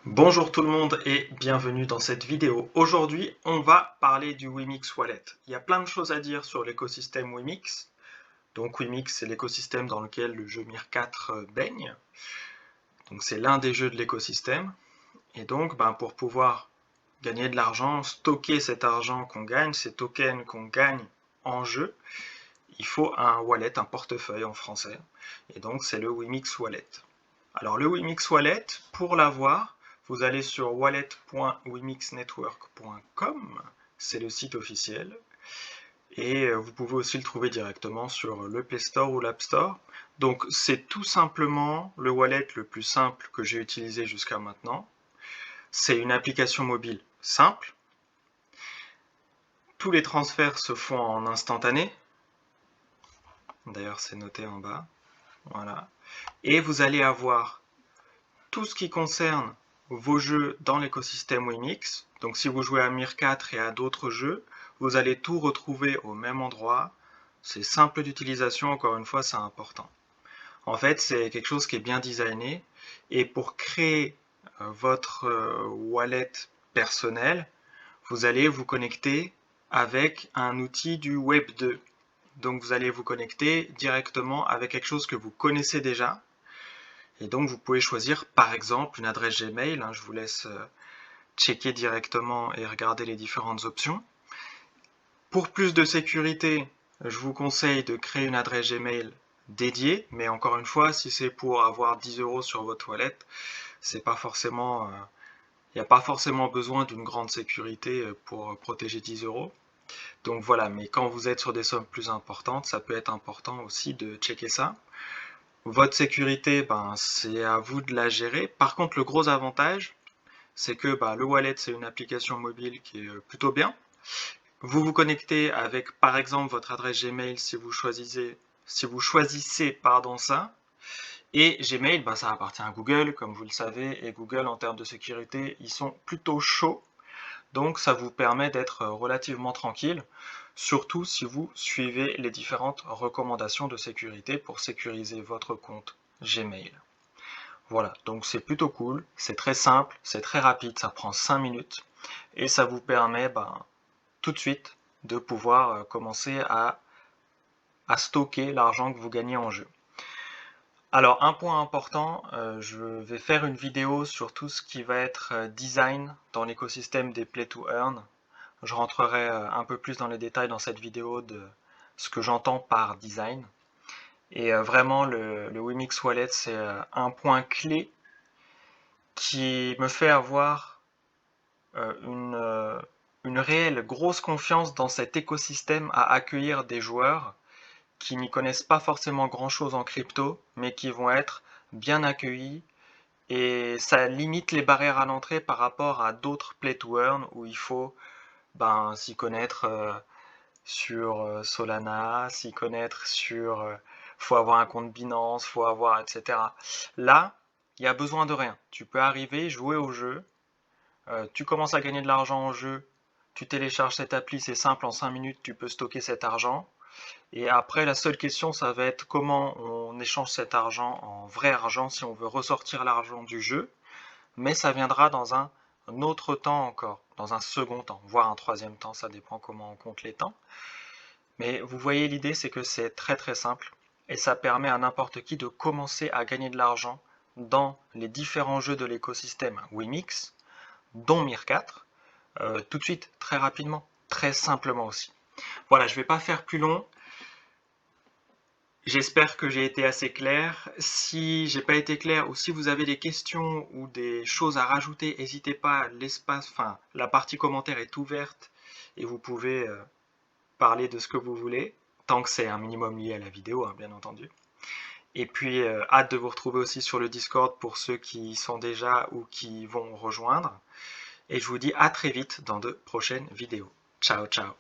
Bonjour tout le monde et bienvenue dans cette vidéo. Aujourd'hui, on va parler du Wimix Wallet. Il y a plein de choses à dire sur l'écosystème Wimix. Donc Wimix, c'est l'écosystème dans lequel le jeu Mir 4 baigne. Donc c'est l'un des jeux de l'écosystème. Et donc, pour pouvoir gagner de l'argent, stocker cet argent qu'on gagne, ces tokens qu'on gagne en jeu, il faut un wallet, un portefeuille en français. Et donc c'est le Wimix Wallet. Alors le Wimix Wallet, pour l'avoir, vous allez sur wallet.wimixnetwork.com, c'est le site officiel, et vous pouvez aussi le trouver directement sur le Play Store ou l'App Store. Donc c'est tout simplement le wallet le plus simple que j'ai utilisé jusqu'à maintenant. C'est une application mobile simple. Tous les transferts se font en instantané. D'ailleurs c'est noté en bas. Voilà. Et vous allez avoir tout ce qui concerne vos jeux dans l'écosystème Wimix. Donc si vous jouez à Mir 4 et à d'autres jeux, vous allez tout retrouver au même endroit. C'est simple d'utilisation, encore une fois, c'est important. En fait, c'est quelque chose qui est bien designé. Et pour créer votre wallet personnel, vous allez vous connecter avec un outil du Web 2. Donc vous allez vous connecter directement avec quelque chose que vous connaissez déjà. Et donc vous pouvez choisir par exemple une adresse Gmail, je vous laisse checker directement et regarder les différentes options. Pour plus de sécurité, je vous conseille de créer une adresse Gmail dédiée, mais encore une fois, si c'est pour avoir 10 € sur votre wallet, c'est pas forcément, il n'y a pas forcément besoin d'une grande sécurité pour protéger 10 €. Donc voilà, mais quand vous êtes sur des sommes plus importantes, ça peut être important aussi de checker ça. Votre sécurité, c'est à vous de la gérer. Par contre, le gros avantage, c'est que le wallet, c'est une application mobile qui est plutôt bien. Vous vous connectez avec, par exemple, votre adresse Gmail si vous choisissez ça. Et Gmail, ça appartient à Google, comme vous le savez, et Google, en termes de sécurité, ils sont plutôt chauds. Donc, ça vous permet d'être relativement tranquille, surtout si vous suivez les différentes recommandations de sécurité pour sécuriser votre compte Gmail. Voilà, donc c'est plutôt cool, c'est très simple, c'est très rapide, ça prend 5 minutes et ça vous permet tout de suite de pouvoir commencer à stocker l'argent que vous gagnez en jeu. Alors un point important, je vais faire une vidéo sur tout ce qui va être design dans l'écosystème des Play to Earn. Je rentrerai un peu plus dans les détails dans cette vidéo de ce que j'entends par design. Et vraiment le Wimix Wallet c'est un point clé qui me fait avoir une réelle grosse confiance dans cet écosystème à accueillir des joueurs qui n'y connaissent pas forcément grand chose en crypto, mais qui vont être bien accueillis, et ça limite les barrières à l'entrée par rapport à d'autres play to earn où il faut s'y connaître sur Solana, s'y connaître sur faut avoir un compte Binance, faut avoir etc. Là, il n'y a besoin de rien. Tu peux arriver, jouer au jeu, tu commences à gagner de l'argent en jeu, tu télécharges cette appli, c'est simple, en 5 minutes tu peux stocker cet argent. Et après, la seule question, ça va être comment on échange cet argent en vrai argent si on veut ressortir l'argent du jeu. Mais ça viendra dans un autre temps encore, dans un second temps, voire un troisième temps, ça dépend comment on compte les temps. Mais vous voyez, l'idée, c'est que c'est très très simple et ça permet à n'importe qui de commencer à gagner de l'argent dans les différents jeux de l'écosystème Wimix, dont Mir 4, tout de suite, très rapidement, très simplement aussi. Voilà, je ne vais pas faire plus long. J'espère que j'ai été assez clair. Si j'ai pas été clair ou si vous avez des questions ou des choses à rajouter, n'hésitez pas, la partie commentaire est ouverte et vous pouvez parler de ce que vous voulez, tant que c'est un minimum lié à la vidéo, bien entendu. Et puis, hâte de vous retrouver aussi sur le Discord pour ceux qui y sont déjà ou qui vont rejoindre. Et je vous dis à très vite dans de prochaines vidéos. Ciao, ciao.